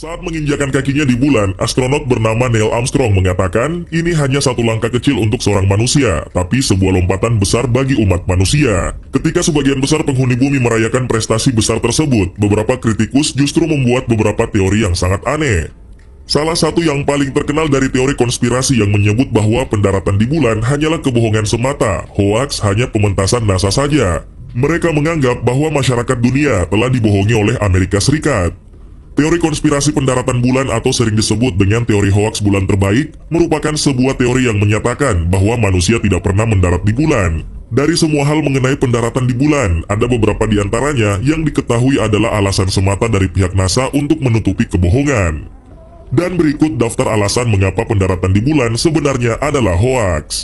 Saat menginjakan kakinya di bulan, astronot bernama Neil Armstrong mengatakan ini hanya satu langkah kecil untuk seorang manusia, tapi sebuah lompatan besar bagi umat manusia. Ketika sebagian besar penghuni bumi merayakan prestasi besar tersebut, beberapa kritikus justru membuat beberapa teori yang sangat aneh. Salah satu yang paling terkenal dari teori konspirasi yang menyebut bahwa pendaratan di bulan hanyalah kebohongan semata, hoaks hanya pementasan NASA saja. Mereka menganggap bahwa masyarakat dunia telah dibohongi oleh Amerika Serikat. Teori konspirasi pendaratan bulan atau sering disebut dengan teori hoaks bulan terbaik merupakan sebuah teori yang menyatakan bahwa manusia tidak pernah mendarat di bulan. Dari semua hal mengenai pendaratan di bulan, ada beberapa di antaranya yang diketahui adalah alasan semata dari pihak NASA untuk menutupi kebohongan. Dan berikut daftar alasan mengapa pendaratan di bulan sebenarnya adalah hoaks.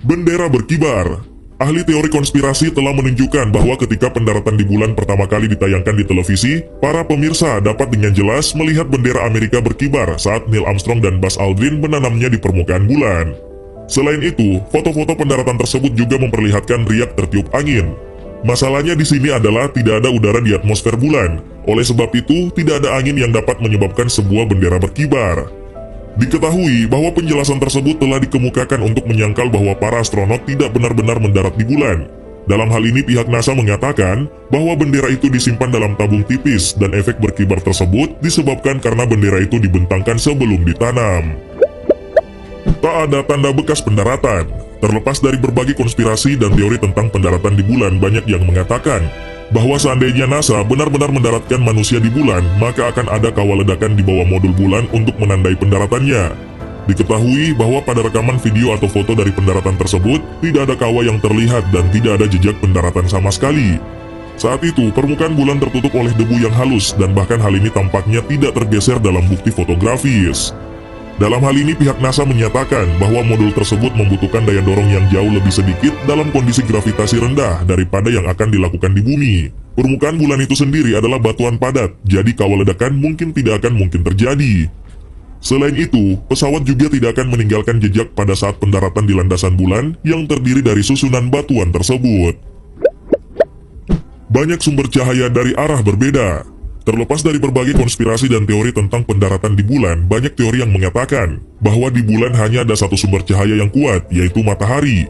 Bendera berkibar. Ahli teori konspirasi telah menunjukkan bahwa ketika pendaratan di bulan pertama kali ditayangkan di televisi, para pemirsa dapat dengan jelas melihat bendera Amerika berkibar saat Neil Armstrong dan Buzz Aldrin menanamnya di permukaan bulan. Selain itu, foto-foto pendaratan tersebut juga memperlihatkan riak tertiup angin. Masalahnya di sini adalah tidak ada udara di atmosfer bulan. Oleh sebab itu, tidak ada angin yang dapat menyebabkan sebuah bendera berkibar. Diketahui bahwa penjelasan tersebut telah dikemukakan untuk menyangkal bahwa para astronot tidak benar-benar mendarat di bulan. Dalam hal ini pihak NASA mengatakan bahwa bendera itu disimpan dalam tabung tipis dan efek berkibar tersebut disebabkan karena bendera itu dibentangkan sebelum ditanam. Tak ada tanda bekas pendaratan. Terlepas dari berbagai konspirasi dan teori tentang pendaratan di bulan, banyak yang mengatakan bahwa seandainya NASA benar-benar mendaratkan manusia di bulan, maka akan ada kawah ledakan di bawah modul bulan untuk menandai pendaratannya. Diketahui bahwa pada rekaman video atau foto dari pendaratan tersebut, tidak ada kawah yang terlihat dan tidak ada jejak pendaratan sama sekali. Saat itu, permukaan bulan tertutup oleh debu yang halus dan bahkan hal ini tampaknya tidak tergeser dalam bukti fotografis. Dalam hal ini pihak NASA menyatakan bahwa modul tersebut membutuhkan daya dorong yang jauh lebih sedikit dalam kondisi gravitasi rendah daripada yang akan dilakukan di bumi. Permukaan bulan itu sendiri adalah batuan padat, jadi kawah ledakan mungkin tidak akan mungkin terjadi. Selain itu, pesawat juga tidak akan meninggalkan jejak pada saat pendaratan di landasan bulan yang terdiri dari susunan batuan tersebut. Banyak sumber cahaya dari arah berbeda. Terlepas dari berbagai konspirasi dan teori tentang pendaratan di bulan, banyak teori yang mengatakan bahwa di bulan hanya ada satu sumber cahaya yang kuat, yaitu matahari.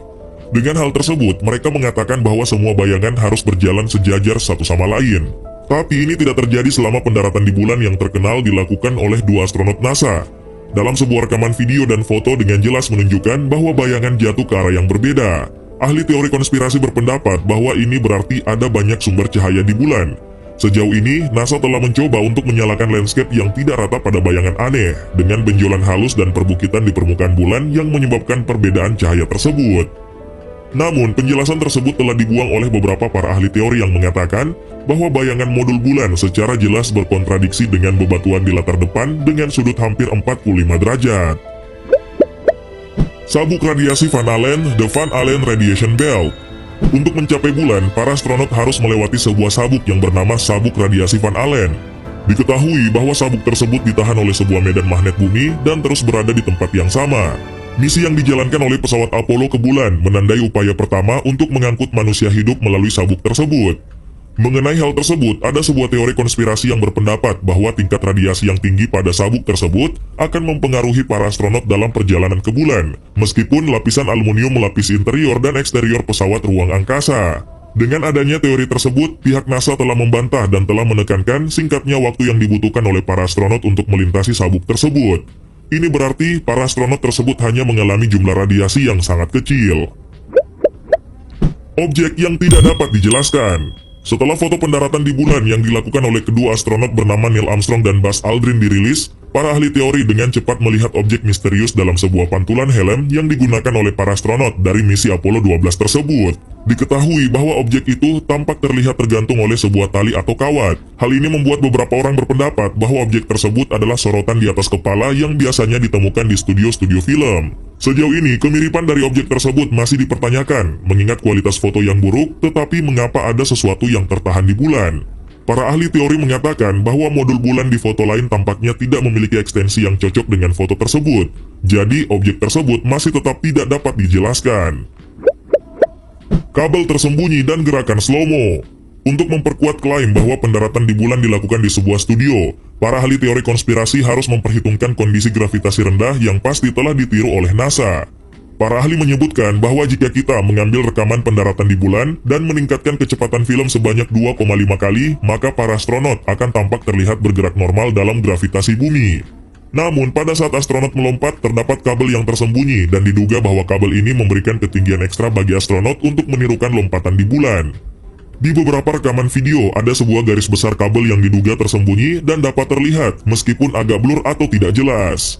Dengan hal tersebut, mereka mengatakan bahwa semua bayangan harus berjalan sejajar satu sama lain. Tapi ini tidak terjadi selama pendaratan di bulan yang terkenal dilakukan oleh dua astronot NASA. Dalam sebuah rekaman video dan foto dengan jelas menunjukkan bahwa bayangan jatuh ke arah yang berbeda. Ahli teori konspirasi berpendapat bahwa ini berarti ada banyak sumber cahaya di bulan. Sejauh ini, NASA telah mencoba untuk menyalakan landscape yang tidak rata pada bayangan aneh, dengan benjolan halus dan perbukitan di permukaan bulan yang menyebabkan perbedaan cahaya tersebut. Namun, penjelasan tersebut telah dibuang oleh beberapa para ahli teori yang mengatakan bahwa bayangan modul bulan secara jelas berkontradiksi dengan bebatuan di latar depan dengan sudut hampir 45 derajat. Sabuk radiasi Van Allen, The Van Allen Radiation Belt. Untuk mencapai bulan, para astronot harus melewati sebuah sabuk yang bernama sabuk radiasi Van Allen. Diketahui bahwa sabuk tersebut ditahan oleh sebuah medan magnet bumi dan terus berada di tempat yang sama. Misi yang dijalankan oleh pesawat Apollo ke bulan menandai upaya pertama untuk mengangkut manusia hidup melalui sabuk tersebut. Mengenai hal tersebut, ada sebuah teori konspirasi yang berpendapat bahwa tingkat radiasi yang tinggi pada sabuk tersebut akan mempengaruhi para astronot dalam perjalanan ke bulan, meskipun lapisan aluminium melapisi interior dan eksterior pesawat ruang angkasa. Dengan adanya teori tersebut, pihak NASA telah membantah dan telah menekankan singkatnya waktu yang dibutuhkan oleh para astronot untuk melintasi sabuk tersebut. Ini berarti para astronot tersebut hanya mengalami jumlah radiasi yang sangat kecil. Objek yang tidak dapat dijelaskan. Setelah foto pendaratan di bulan yang dilakukan oleh kedua astronot bernama Neil Armstrong dan Buzz Aldrin dirilis, para ahli teori dengan cepat melihat objek misterius dalam sebuah pantulan helm yang digunakan oleh para astronot dari misi Apollo 12 tersebut. Diketahui bahwa objek itu tampak terlihat tergantung oleh sebuah tali atau kawat. Hal ini membuat beberapa orang berpendapat bahwa objek tersebut adalah sorotan di atas kepala yang biasanya ditemukan di studio-studio film. Sejauh ini, kemiripan dari objek tersebut masih dipertanyakan, mengingat kualitas foto yang buruk, tetapi mengapa ada sesuatu yang tertahan di bulan. Para ahli teori mengatakan bahwa modul bulan di foto lain tampaknya tidak memiliki ekstensi yang cocok dengan foto tersebut. Jadi, objek tersebut masih tetap tidak dapat dijelaskan. Kabel tersembunyi dan gerakan slow-mo. Untuk memperkuat klaim bahwa pendaratan di bulan dilakukan di sebuah studio, para ahli teori konspirasi harus memperhitungkan kondisi gravitasi rendah yang pasti telah ditiru oleh NASA. Para ahli menyebutkan bahwa jika kita mengambil rekaman pendaratan di bulan dan meningkatkan kecepatan film sebanyak 2,5 kali, maka para astronot akan tampak terlihat bergerak normal dalam gravitasi bumi. Namun, pada saat astronot melompat, terdapat kabel yang tersembunyi dan diduga bahwa kabel ini memberikan ketinggian ekstra bagi astronot untuk menirukan lompatan di bulan. Di beberapa rekaman video, ada sebuah garis besar kabel yang diduga tersembunyi dan dapat terlihat meskipun agak blur atau tidak jelas.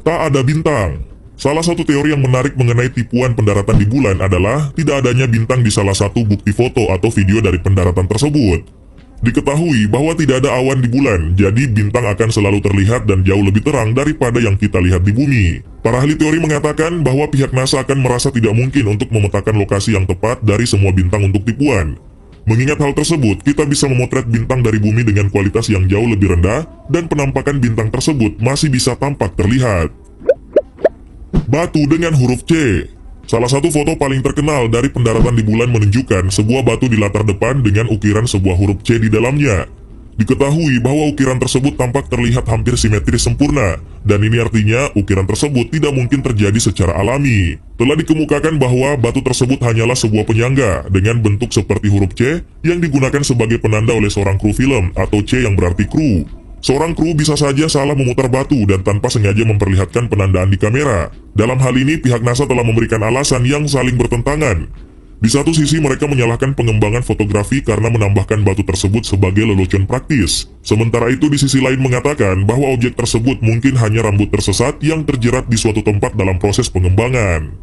Tak ada bintang. Salah satu teori yang menarik mengenai tipuan pendaratan di bulan adalah tidak adanya bintang di salah satu bukti foto atau video dari pendaratan tersebut. Diketahui bahwa tidak ada awan di bulan, jadi bintang akan selalu terlihat dan jauh lebih terang daripada yang kita lihat di bumi. Para ahli teori mengatakan bahwa pihak NASA akan merasa tidak mungkin untuk memetakan lokasi yang tepat dari semua bintang untuk tipuan. Mengingat hal tersebut, kita bisa memotret bintang dari bumi dengan kualitas yang jauh lebih rendah, dan penampakan bintang tersebut masih bisa tampak terlihat. Batu dengan huruf C. Salah satu foto paling terkenal dari pendaratan di bulan menunjukkan sebuah batu di latar depan dengan ukiran sebuah huruf C di dalamnya. Diketahui bahwa ukiran tersebut tampak terlihat hampir simetris sempurna, dan ini artinya ukiran tersebut tidak mungkin terjadi secara alami. Telah dikemukakan bahwa batu tersebut hanyalah sebuah penyangga dengan bentuk seperti huruf C yang digunakan sebagai penanda oleh seorang kru film atau C yang berarti kru. Seorang kru bisa saja salah memutar batu dan tanpa sengaja memperlihatkan penandaan di kamera. Dalam hal ini, pihak NASA telah memberikan alasan yang saling bertentangan. Di satu sisi, mereka menyalahkan pengembangan fotografi karena menambahkan batu tersebut sebagai lelucon praktis. Sementara itu, di sisi lain mengatakan bahwa objek tersebut mungkin hanya rambut tersesat yang terjerat di suatu tempat dalam proses pengembangan.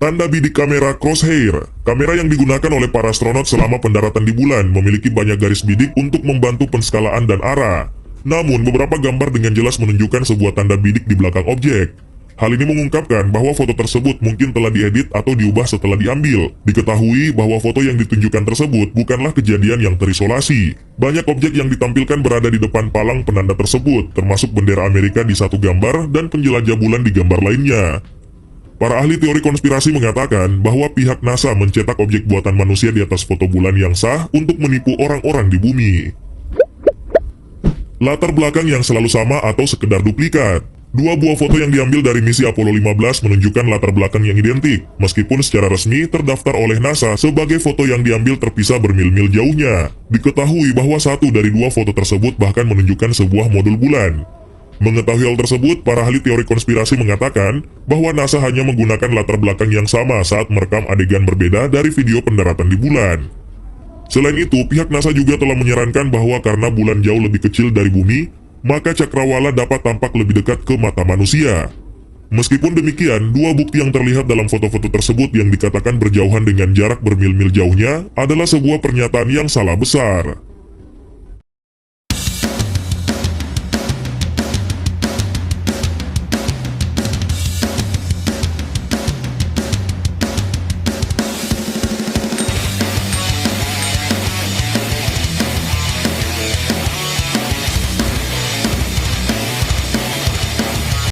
Tanda bidik kamera crosshair. Kamera yang digunakan oleh para astronot selama pendaratan di bulan memiliki banyak garis bidik untuk membantu penskalaan dan arah. Namun, beberapa gambar dengan jelas menunjukkan sebuah tanda bidik di belakang objek. Hal ini mengungkapkan bahwa foto tersebut mungkin telah diedit atau diubah setelah diambil. Diketahui bahwa foto yang ditunjukkan tersebut bukanlah kejadian yang terisolasi. Banyak objek yang ditampilkan berada di depan palang penanda tersebut, termasuk bendera Amerika di satu gambar dan penjelajah bulan di gambar lainnya. Para ahli teori konspirasi mengatakan bahwa pihak NASA mencetak objek buatan manusia di atas foto bulan yang sah untuk menipu orang-orang di bumi. Latar belakang yang selalu sama atau sekedar duplikat. Dua buah foto yang diambil dari misi Apollo 15 menunjukkan latar belakang yang identik, meskipun secara resmi terdaftar oleh NASA sebagai foto yang diambil terpisah bermil-mil jauhnya. Diketahui bahwa satu dari dua foto tersebut bahkan menunjukkan sebuah modul bulan. Mengetahui hal tersebut, para ahli teori konspirasi mengatakan bahwa NASA hanya menggunakan latar belakang yang sama saat merekam adegan berbeda dari video pendaratan di bulan. Selain itu, pihak NASA juga telah menyarankan bahwa karena bulan jauh lebih kecil dari bumi, maka cakrawala dapat tampak lebih dekat ke mata manusia. Meskipun demikian, dua bukti yang terlihat dalam foto-foto tersebut yang dikatakan berjauhan dengan jarak bermil-mil jauhnya adalah sebuah pernyataan yang salah besar.